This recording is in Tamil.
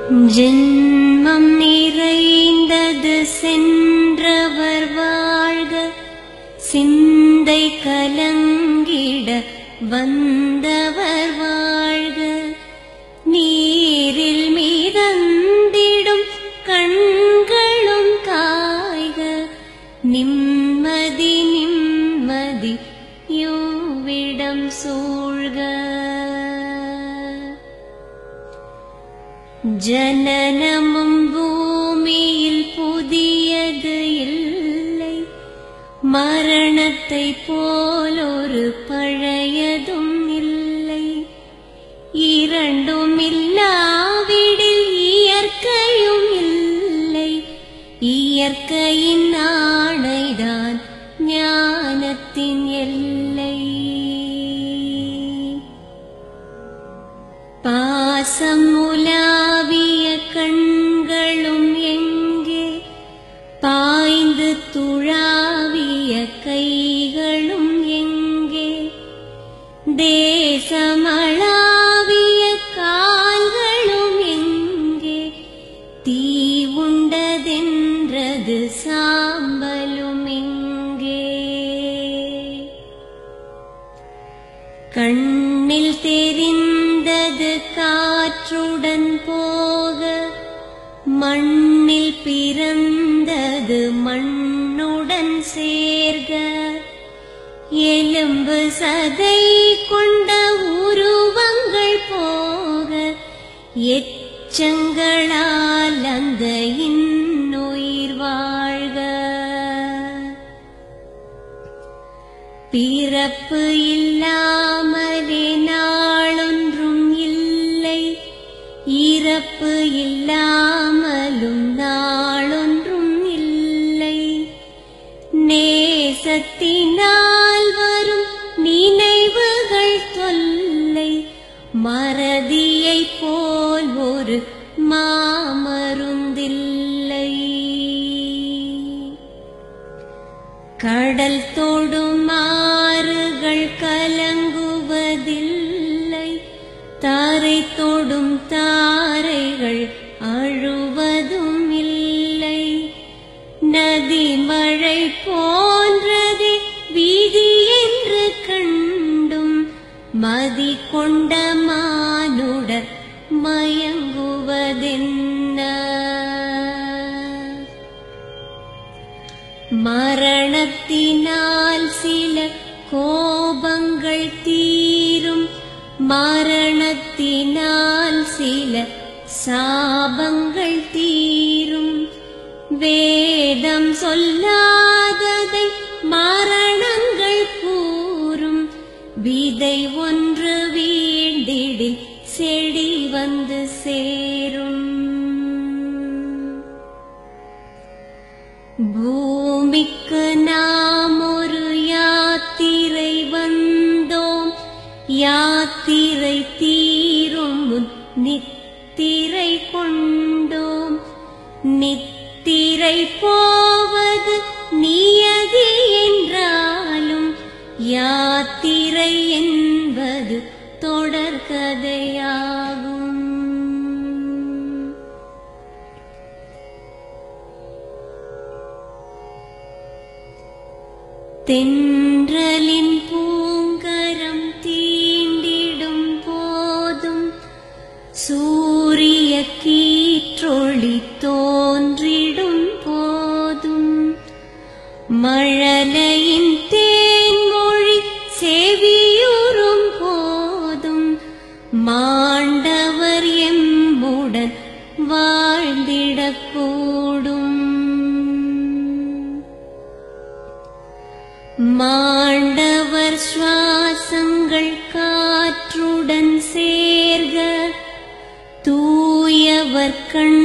ஜென்மம் நிறைந்தது சென்றவர் வாழ்க, சிந்தை கலங்கிட வந்தவர் வாழ்க. நீரில் மிதந்திடும் கண்களும் காய்க, நிம்மதி நிம்மதி யோவிடம் சூழ்க. ஜனனமும் பூமியில் புதியது இல்லை, மரணத்தை போலொரு பழையதும் இல்லை. இரண்டும் இல்லாவிடில் இயற்கையும் இல்லை, இயற்கையின் ஆணைதான் ஞானத்தின் எல்லை. பாசம் உலாவிய கண்களும் எங்கே, பாய்ந்து துழாவிய கைகளும் எங்கே, தேசமளாவிய கால்களும் எங்கே, தீ உண்டதென்றது சாம்பலும் எங்கே. கண்ணில் தெரிந்தது காற்றுடன் போக, மண்ணில் பிறந்தது மண்ணுடன் சேர்க. எலும்பு சதை கொண்ட உருவங்கள் போக, எச்சங்களால் அந்த இன்னுயிர் வாழ்க. பிறப்பு இல்லாமலே நாளொன்றும் இல்லை, இறப்பு இல்லாமலும் நாளொன்றும் இல்லை. நேசத்தினால் வரும் நினைவுகள் தொல்லை, மறதியைப் போல் ஒரு மாமருந்தில்லை. கடல் தொடும் ஆறுகள் கலங்குவதில்லை, தாரை தொடும் தாரைகள் அழுவதும் இல்லை. நதி மழை போன்றதே விதி என்று கண்டும், மதி கொண்ட மானுடர் மயங்குவதென்ன. மரணத்தினால் சில கோபங்கள் தீரும், மரணத்தினால் சில சாபங்கள் தீரும். வேதம் சொல்லாததை மரணங்கள் கூறும், விதை ஒன்று வீண்டிடில் செடி வந்து சேரும். பூமிக்கு நாம் ஒரு யாத்திரை வந்தோம், யாத்திரை தீரும் முன் நித்திரை கொண்டோம். நித்திரை போவது நியதி என்றாலும், யாத்திரை என்பது தொடர்கதையாகும். தென்றலின் பூங்கரம் தீண்டிடும் போதும், சூரிய கீற்றொளி தோன்றிடும் போதும், மழலையின் தேன்மொழி செவியுறும் போதும், மாண்டவர் எம்முடன் வாழ்ந்திடக்கூடும். மாண்டவர் சுவாசங்கள் காற்றுடன் சேர்க, தூயவர் கண்